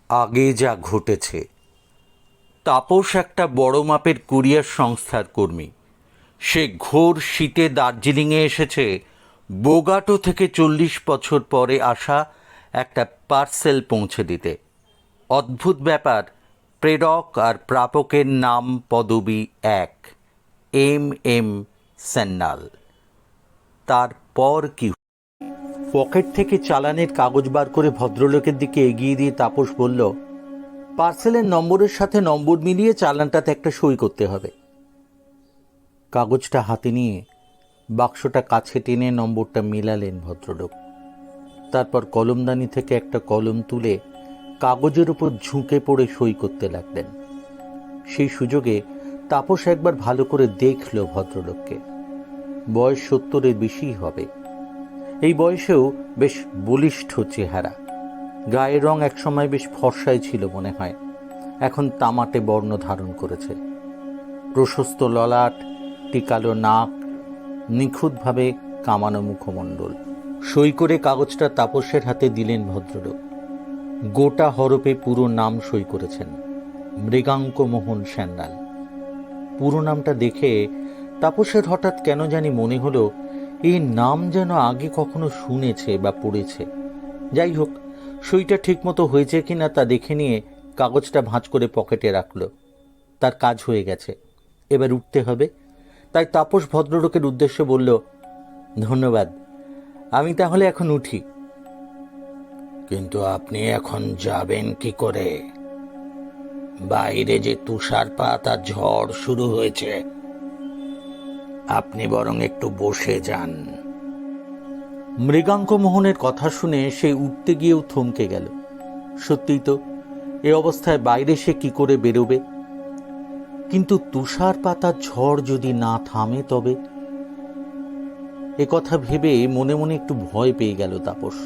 আগে যা ঘটেছে। তাপস একটা বড় মাপের কুরিয়ার সংস্থার কর্মী। সে ঘোর শীতে দার্জিলিংয়ে এসেছে বোগাটো থেকে 40 বছর পরে আসা একটা পার্সেল পৌঁছে দিতে। অদ্ভুত ব্যাপার, প্রেরক আর প্রাপকের নাম পদবি এক, এম সান্যাল। তারপর কি? পকেট থেকে চালানের কাগজ বার করে ভদ্রলোকের দিকে এগিয়ে দিয়ে তাপস বলল, পার্সেলের নম্বরের সাথে নম্বর মিলিয়ে চালানটাতে একটা সই করতে হবে। কাগজটা হাতে নিয়ে বাক্সটা কাছে টেনে নম্বরটা মেলালেন ভদ্রলোক। তারপর কলমদানি থেকে একটা কলম তুলে কাগজের উপর ঝুঁকে পড়ে সই করতে লাগলেন। সেই সুযোগে তাপস একবার ভালো করে দেখল ভদ্রলোককে। বয়স 70-এর বেশিই হবে। এই বয়সেও বেশ বলিষ্ঠ চেহারা। গায়ের রং একসময় বেশ ফর্সাই ছিল মনে হয়, এখন তামাটে বর্ণ ধারণ করেছে। প্রশস্ত ললাট, টিকালো নাক, নিখুঁতভাবে কামানো মুখমণ্ডল। সই করে কাগজটা তাপসের হাতে দিলেন ভদ্রলোক। গোটা হরপে পুরো নাম সই করেছেন, মৃগাঙ্ক মোহন সান্যাল। পুরো নামটা দেখে তাপসের হঠাৎ কেন জানি মনে হলো এই নাম যেন আগে কখনো শুনেছে বা পড়েছে। যাই হোক, সইটা ঠিকমতো হয়েছে কিনা তা দেখে নিয়ে কাগজটা ভাঁজ করে পকেটে রাখল। তার কাজ হয়ে গেছে, এবার উঠতে হবে। তাই তাপস ভদ্রলোকের উদ্দেশ্যে বলল, ধন্যবাদ, আমি তাহলে এখন উঠি। কিন্তু আপনি এখন যাবেন কি করে? বাইরে যে তুষারপাত আর ঝড় শুরু হয়েছে। আপনি বরং একটু বসে যান। মৃগাঙ্ক মোহনের কথা শুনে সে উঠতে গিয়েও থমকে গেল। সত্যিই তো, এ অবস্থায় বাইরে সে কি করে বেরোবে? কিন্তু তুষারপাত আর ঝড় যদি না থামে তবে? এ কথা ভেবে মনে মনে একটু ভয় পেয়ে গেল তাপস।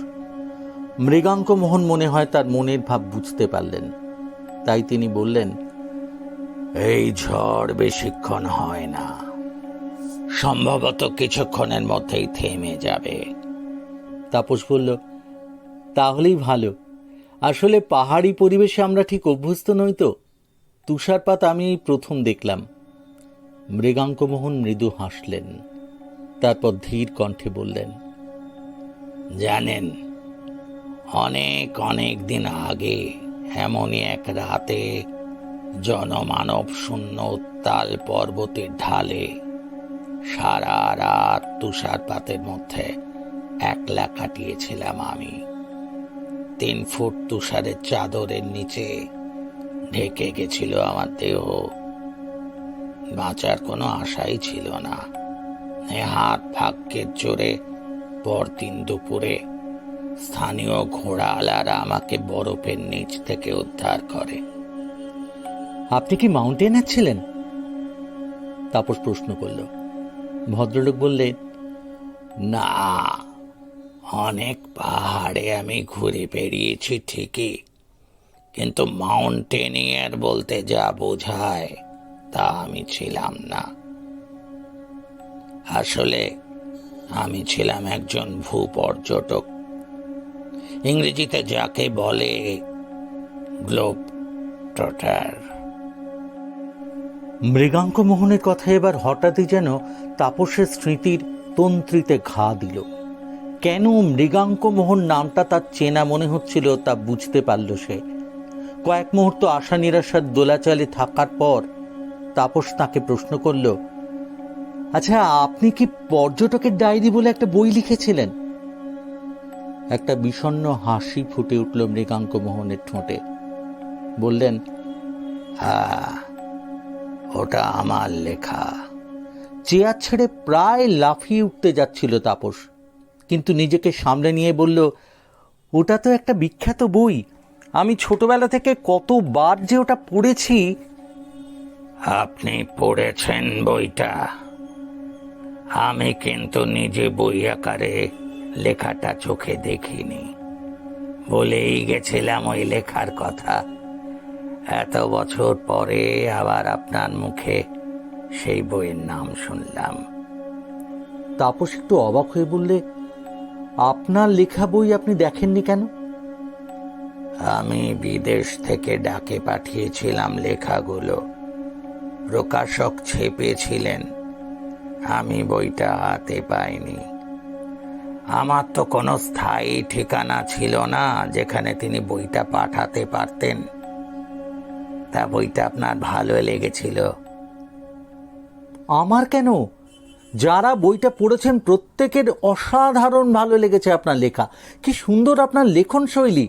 মৃগাঙ্ক মোহন মনে হয় তার মনের ভাব বুঝতে পারলেন। তাই তিনি বললেন, এই ঝড় বেশিক্ষণ হয় না, সম্ভবত কিছুক্ষণের মধ্যেই থেমে যাবে। তাপস বলল, তাহলেই ভালো। আসলে পাহাড়ি পরিবেশে আমরা ঠিক অভ্যস্ত নই তো। তুষারপাত আমি এই প্রথম দেখলাম। মৃগাঙ্ক মোহন মৃদু হাসলেন। তারপর ধীর কণ্ঠে বললেন, জানেন, অনেক অনেক দিন আগে এমনই এক রাতে জনমানব শূন্য উত্তাল পর্বতের ঢালে সারা রাত তুষারপাতের মধ্যে একলা কাটিয়েছিলাম আমি। 3 ফুট তুষারের চাদরের নিচে ঢেকে গেছিল আমার দেহ। বাঁচার কোনো আশাই ছিল না। হাত ভাগ্যের জোরে পরদিন দুপুরে স্থানীয় ঘোড়াওয়ালারা আমাকে বরফের নিচ থেকে উদ্ধার করে। আপনি কি মাউন্টেনার ছিলেন? তাপস প্রশ্ন করল। ভদ্রলোক বললেন, না, অনেক পাহাড়ে আমি ঘুরে বেরিয়েছি ঠিকই, কিন্তু মাউন্টেনিয়ার বলতে যা বোঝায় তা আমি ছিলাম না। আসলে আমি ছিলাম একজন ভূপর্যটক, ইংরেজিতে যাকে বলে গ্লোব ট্রটার। মৃগাঙ্ক মোহনের কথা এবার হঠাৎই যেন তাপসের স্মৃতির তন্ত্রীতে ঘা দিল। কেন মৃগাঙ্ক মোহন নামটা তার চেনা মনে হচ্ছিল তা বুঝতে পারল সে। কয়েক মুহূর্ত আশা নিরাশার দোলাচালে থাকার পর তাপস তাকে প্রশ্ন করল, আচ্ছা, আপনি কি পর্যটকের ডায়েরি বলে একটা বই লিখেছিলেন? একটা বিষণ্ণ হাসি ফুটে উঠল মৃগাঙ্ক মোহনের ঠোঁটে। বললেন, হ্যাঁ, ওটা আমার লেখা। চেয়ার ছেড়ে প্রায় লাফিয়ে উঠতে যাচ্ছিল তাপস, কিন্তু নিজেকে সামলে নিয়ে বলল, ওটা তো একটা বিখ্যাত বই। আমি ছোটবেলা থেকে কতবার যে ওটা পড়েছি। আপনি পড়েছেন বইটা? আমি কিন্তু নিজে বই আকারে লেখাটা চোখে দেখিনি, বলেই গেছিলাম ওই লেখার কথা। এত বছর পরে আবার আপনার মুখে সেই বইয়ের নাম শুনলাম। তাপস একটু অবাক হয়ে বললে, আপনার লেখা বই আপনি দেখেননি কেন? আমি বিদেশ থেকে ডাকে পাঠিয়েছিলাম লেখাগুলো। প্রকাশক ছেপেছিলেন, আমি বইটা হাতে পাইনি। আমার তো কোনো স্থায়ী ঠিকানা ছিল না যেখানে তিনি বইটা পাঠাতে পারতেন। তা বইটা আপনার ভালো লেগেছিল? আমার কেন, যারা বইটা পড়েছেন প্রত্যেকের অসাধারণ ভালো লেগেছে আপনার লেখা। কি সুন্দর আপনার লেখন শৈলী,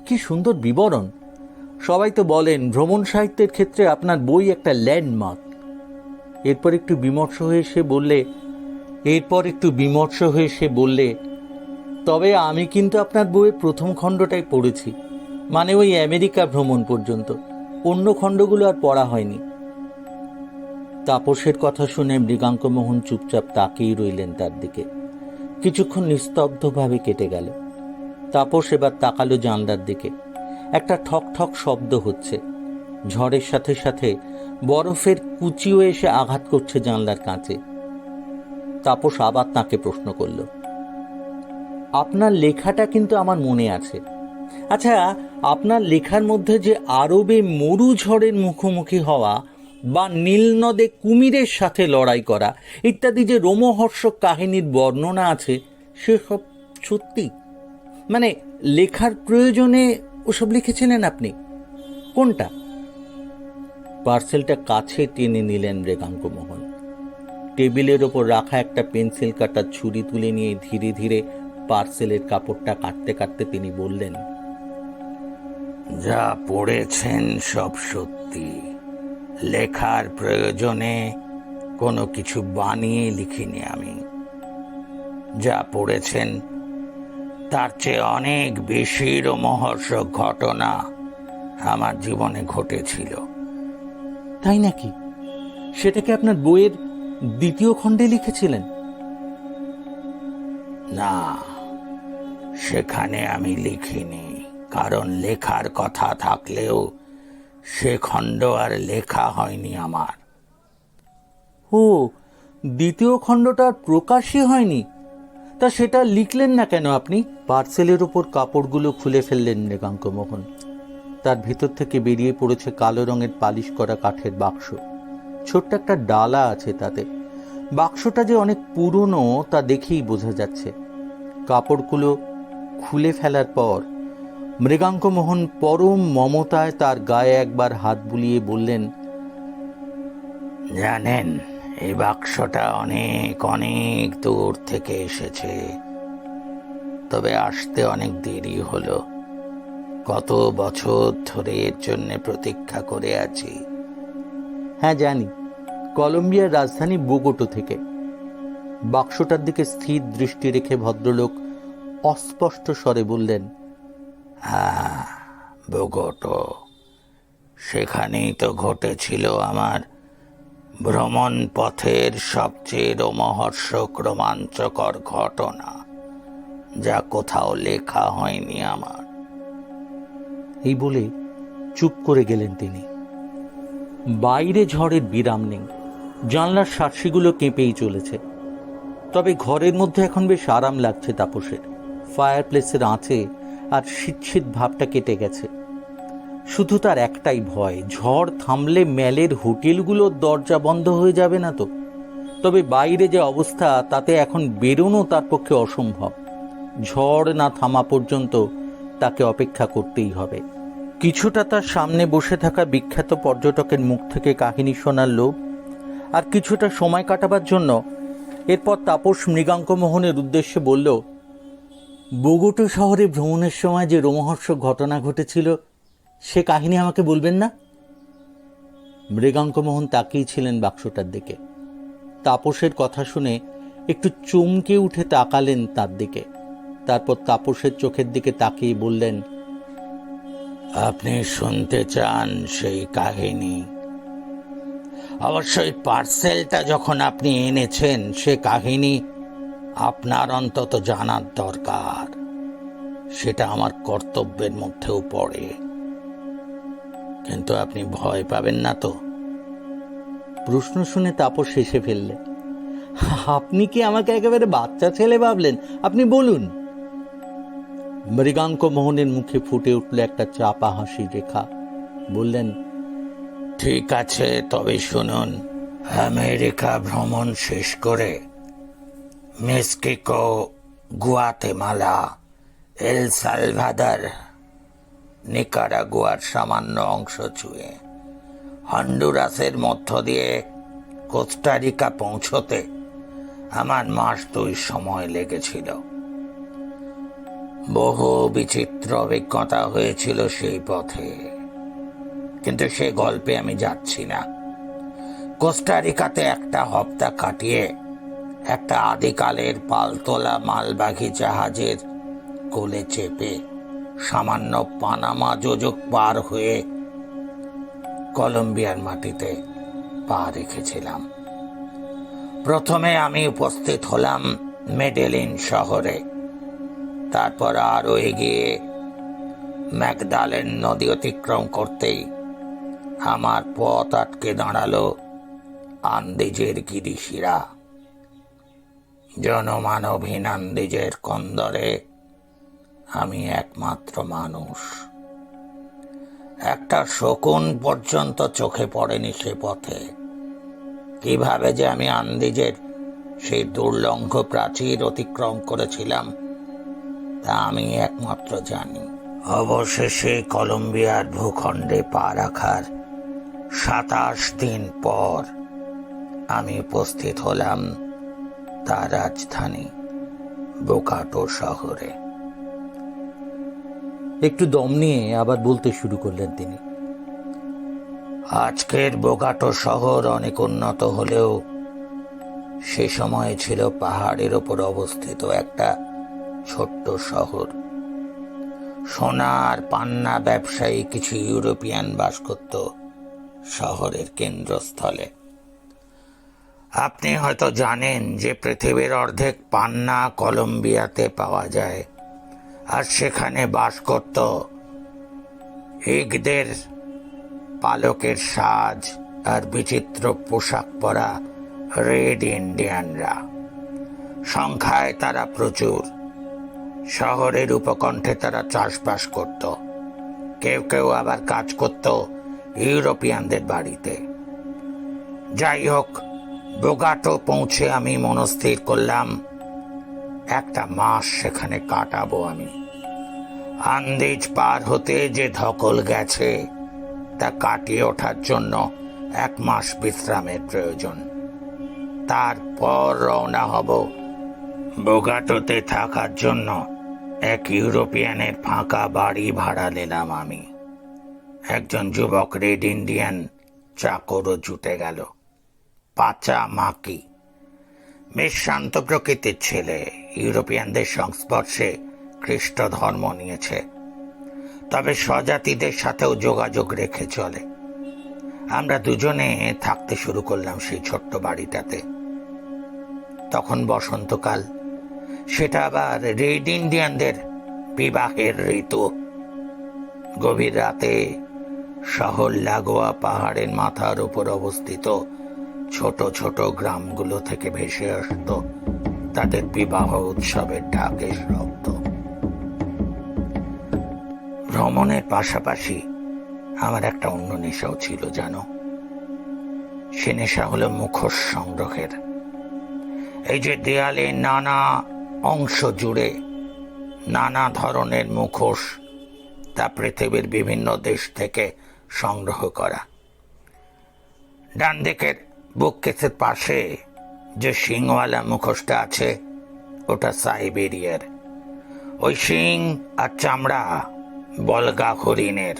কি সুন্দর বিবরণ। সবাই তো বলেন ভ্রমণ সাহিত্যের ক্ষেত্রে আপনার বই একটা ল্যান্ডমার্ক। এরপর একটু বিমর্ষ হয়ে সে বললে, তবে আমি কিন্তু আপনার বইয়ের প্রথম খণ্ডটাই পড়েছি, মানে ওই আমেরিকা ভ্রমণ পর্যন্ত। অন্য খণ্ডগুলো আর পড়া হয়নি। তাপসের কথা শুনে মৃগাঙ্কমোহন চুপচাপ তাকিয়ে রইলেন তার দিকে। কিছুক্ষণ নিস্তব্ধভাবে কেটে গেল। তাপস এবার তাকালো জানলার দিকে। একটা ঠক ঠক শব্দ হচ্ছে। ঝড়ের সাথে সাথে বরফের কুচিও এসে আঘাত করছে জানলার কাঁচে। তাপস আবার তাকে প্রশ্ন করল, আপনার লেখাটা কিন্তু আমার মনে আছে। আচ্ছা, আপনার লেখার মধ্যে যে আরবে মরু ঝড়ের মুখোমুখি হওয়া বা নীলনদে কুমিরের সাথে লড়াই করা ইত্যাদি যে রোমহর্ষক কাহিনীর বর্ণনা আছে, সেসব সত্যি? মানে লেখার প্রয়োজনে ওসব লিখেছিলেন আপনি? কোনটা? পার্সেলটা কাছে টেনে নিলেন মৃগাঙ্কমোহন। টেবিলের ওপর রাখা একটা পেন্সিল কাটার ছুরি তুলে নিয়ে ধীরে ধীরে পার্সেলের কাপড়টা কাটতে কাটতে তিনি বললেন, যা পড়েছেন সব সত্যি। লেখার প্রয়োজনে কোনো কিছু বানিয়ে লিখিনি আমি। যা পড়েছেন তার চেয়ে অনেক বেশি রোমহর্ষক ঘটনা আমার জীবনে ঘটেছিল। তাই নাকি? সেটাকে আপনার বইয়ের দ্বিতীয় খণ্ডে লিখেছিলেন? না, সেখানে আমি লিখিনি, কারণ লেখার কথা থাকলেও সে খণ্ড আর লেখা হয়নি আমার। ও, দ্বিতীয় খণ্ডটা প্রকাশই হয়নি? তা সেটা লিখলেন না কেন আপনি? পার্সেলের উপর কাপড়গুলো খুলে ফেললেন মৃগাঙ্কমোহন। তার ভিতর থেকে বেরিয়ে পড়েছে কালো রঙের পালিশ করা কাঠের বাক্স। ছোট্ট একটা ডালা আছে তাতে। বাক্সটা যে অনেক পুরনো তা দেখেই বোঝা যাচ্ছে। কাপড়গুলো খুলে ফেলার পর মৃগাঙ্কমোহন পরম মমতায় তার গায়ে একবার হাত বুলিয়ে বললেন, জানেন, এই বাক্সটা অনেক অনেক দূর থেকে এসেছে, তবে আসতে অনেক দেরি হলো। কত বছর ধরে এর জন্য প্রতীক্ষা করে আছি। হ্যাঁ জানি, কলম্বিয়ার রাজধানী বোগোটো থেকে। বাক্সটার দিকে স্থির দৃষ্টি রেখে ভদ্রলোক অস্পষ্ট স্বরে বললেন, হ্যাঁ, বোগোটো। সেখানেই তো ঘটেছিল আমার ভ্রমণ পথের সবচেয়ে রোমহর্ষক রোমাঞ্চকর ঘটনা, যা কোথাও লেখা হয়নি আমার। এই বলে চুপ করে গেলেন তিনি। বাইরে ঝড়ের বিরাম নেই। জানলার সার্সিগুলো কেঁপেই চলেছে। তবে ঘরের মধ্যে এখন বেশ আরাম লাগছে তাপসের। ফায়ার প্লেসের আঁচে আর শীত ভাবটা কেটে গেছে। শুধু তার একটাই ভয়, ঝড় থামলে ম্যালের হোটেলগুলোর দরজা বন্ধ হয়ে যাবে না তো? তবে বাইরে যে অবস্থা, তাতে এখন বেরোনো তার পক্ষে অসম্ভব। ঝড় না থামা পর্যন্ত তাকে অপেক্ষা করতেই হবে। কিছুটা তার সামনে বসে থাকা বিখ্যাত পর্যটকের মুখ থেকে কাহিনী শোনার লোভ, আর কিছুটা সময় কাটাবার জন্য। এরপর তাপস মৃগাঙ্কমোহনের উদ্দেশ্যে বলল, বোগোটো শহরে ভ্রমণের সময় যে রোমহর্ষক ঘটনা ঘটেছিল, সে কাহিনী আমাকে বলবেন না? মৃগাঙ্কমোহন তাকিয়েছিলেন বাক্সটার দিকে। তাপসের কথা শুনে একটু চমকে উঠে তাকালেন তার দিকে। তারপর তাপসের চোখের দিকে তাকিয়ে বললেন, আপনি শুনতে চান সেই কাহিনী? অবশ্যই পার্সেলটা যখন আপনি এনেছেন, সে কাহিনী আপনার অন্তত জানার দরকার। সেটা আমার কর্তব্যের মধ্যেও পড়ে। কিন্তু আপনি ভয় পাবেন না তো? প্রশ্ন শুনে তাপস হেসে ফেললেন। আপনি কি আমাকে একেবারে বাচ্চা ছেলে ভাবলেন? আপনি বলুন। মৃগাঙ্ক মোহনের মুখে ফুটে উঠল একটা চাপা হাসির রেখা। বললেন, ঠিক আছে, তবে শুনুন, আমেরিকা ভ্রমণ শেষ করে মেক্সিকো, গুয়াতেমালা, এল সালভাদর, নিকারাগুয়ার সামান্য অংশ ছুঁয়ে হন্ডুরাসের মধ্য দিয়ে কোস্টারিকা পৌঁছতে আমার মাস 2 সময় লেগেছিল। বহু বিচিত্র অভিজ্ঞতা হয়েছিল সেই পথে, কিন্তু সে গল্পে আমি যাচ্ছি না। কোস্টারিকাতে একটা হপ্তা কাটিয়ে একটা আদিকালের পালতোলা মালবাহী জাহাজের কোলে চেপে সামান্য পানামা যোজক পার হয়ে কলম্বিয়ার মাটিতে পা রেখেছিলাম। প্রথমে আমি উপস্থিত হলাম মেডেলিন শহরে, তারপর আরো এগিয়ে ম্যাগদালেন নদী অতিক্রম করতেই আমার পথ আটকে দাঁড়ালো আন্দিজের গিরিশিরা। জনমানবহীন আন্দিজের কন্দরে আমি একমাত্র মানুষ। একটা শকুন পর্যন্ত চোখে পড়েনি সে পথে। কিভাবে যে আমি আন্দিজের সেই দুর্লঙ্ঘ প্রাচীর অতিক্রম করেছিলাম তা আমি একমাত্র জানি। অবশেষে কলম্বিয়ার ভূখণ্ডে পা রাখার 27 দিন পর আমি উপস্থিত হলাম তার রাজধানী বোকাটো শহরে। একটু দম নিয়ে আবার বলতে শুরু করলেন তিনি। আজকের বোকাটো শহর অনেক উন্নত হলেও সে সময়ে ছিল পাহাড়ের ওপর অবস্থিত একটা ছোট্ট শহর। সোনা আর পান্না ব্যবসায়ী কিছু ইউরোপিয়ান বাস করত শহরের কেন্দ্রস্থলে। আপনি হয়তো জানেন যে পৃথিবীর অর্ধেক পান্না কলম্বিয়াতে পাওয়া যায়, আর সেখানে বাস করত ইগদের পালকের সাজ আর বিচিত্র পোশাক পরা রেড ইন্ডিয়ানরা। সংখ্যায় তারা প্রচুর। শহরের উপকণ্ঠে তারা চাষবাস করত, কেউ কেউ আবার কাজ করত ইউরোপিয়ানদের বাড়িতে। যাই হোক, বোগাটো পৌঁছে আমি মনস্থির করলাম একটা মাস সেখানে কাটাবো আমি। আন্দিজ পার হতে যে ধকল গেছে তা কাটিয়ে ওঠার জন্য 1 মাস বিশ্রামের প্রয়োজন। তারপর রওনা হব বোগাটোতে থাকার জন্য। এক ইউরোপিয়ানের ফাঁকা বাড়ি ভাড়া নিলাম আমি। একজন যুবক রেড ইন্ডিয়ান চাকরও জুটে গেল, পাচা মাকি। বেশ শান্ত প্রকৃতির ছেলে, ইউরোপিয়ানদের সংস্পর্শে খ্রিস্ট ধর্ম নিয়েছে, তবে স্বজাতিদের সাথেও যোগাযোগ রেখে চলে। আমরা দুজনে থাকতে শুরু করলাম সেই ছোট্ট বাড়িটাতে। তখন বসন্তকাল, সেটা আবার রেড ইন্ডিয়ানদের বিবাহের ঋতু। গভীর রাতে শহর লাগোয়া পাহাড়ের মাথার উপর অবস্থিত ছোট ছোট গ্রামগুলো থেকে ভেসে আসত তাদের বিবাহ উৎসবের ঢাকের শব্দ। ভ্রমণের পাশাপাশি আমার একটা অন্য নেশাও ছিল জানো। সে নেশা হলো মুখোশ সংগ্রহের। এই যে দেয়ালে নানা অংশ জুড়ে নানা ধরনের মুখোশ, তা পৃথিবীর বিভিন্ন দেশ থেকে সংগ্রহ করা। ডান দিকের বুককেসের পাশে যে শিংওয়ালা মুখোশটা আছে ওটা সাইবেরিয়ার। ওই শিং আর চামড়া বলগা হরিণের।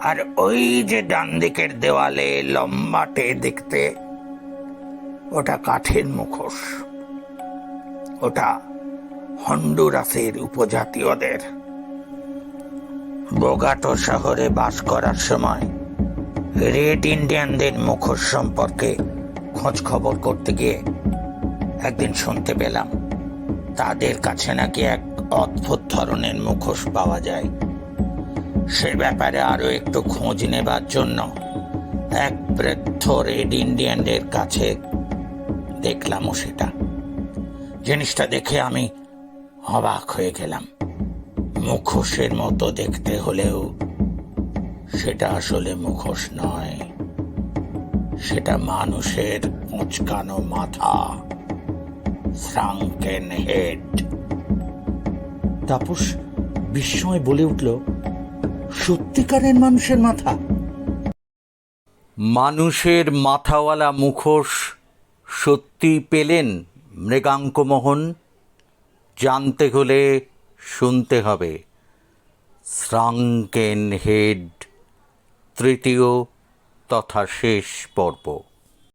আর ওই যে ডান দিকের দেওয়ালে লম্বাটে দেখতে, ওটা কাঠের মুখোশ। ওটা হন্ডুরাসের উপজাতীয়দের। বোগাটো শহরে বাস করার সময় রেড ইন্ডিয়ানদের মুখোশ সম্পর্কে খোঁজ খবর করতে গিয়ে একদিন শুনতে পেলাম তাদের কাছে নাকি এক অদ্ভুত ধরনের মুখোশ পাওয়া যায়। সে ব্যাপারে আরো একটু খোঁজ নেবার জন্য এক বৃদ্ধ রেড ইন্ডিয়ানদের কাছে দেখলামও সেটা। জিনিসটা দেখে আমি অবাক হয়ে গেলাম। মুখোশের মতো দেখতে হলেও সেটা আসলে মুখোশ নয়, সেটা মানুষের কুঁচকানো মাথা, শ্রাঙ্কেন হেড। তাপস বিস্ময় বলে উঠল, সত্যিকারের মানুষের মাথা? মানুষের মাথাওয়ালা মুখোশ সত্যি পেলেন মৃগাঙ্কমোহন? জানতে হলে শুনতে হবে শ্রাঙ্কেন হেড, তৃতীয় তথা শেষ পর্ব।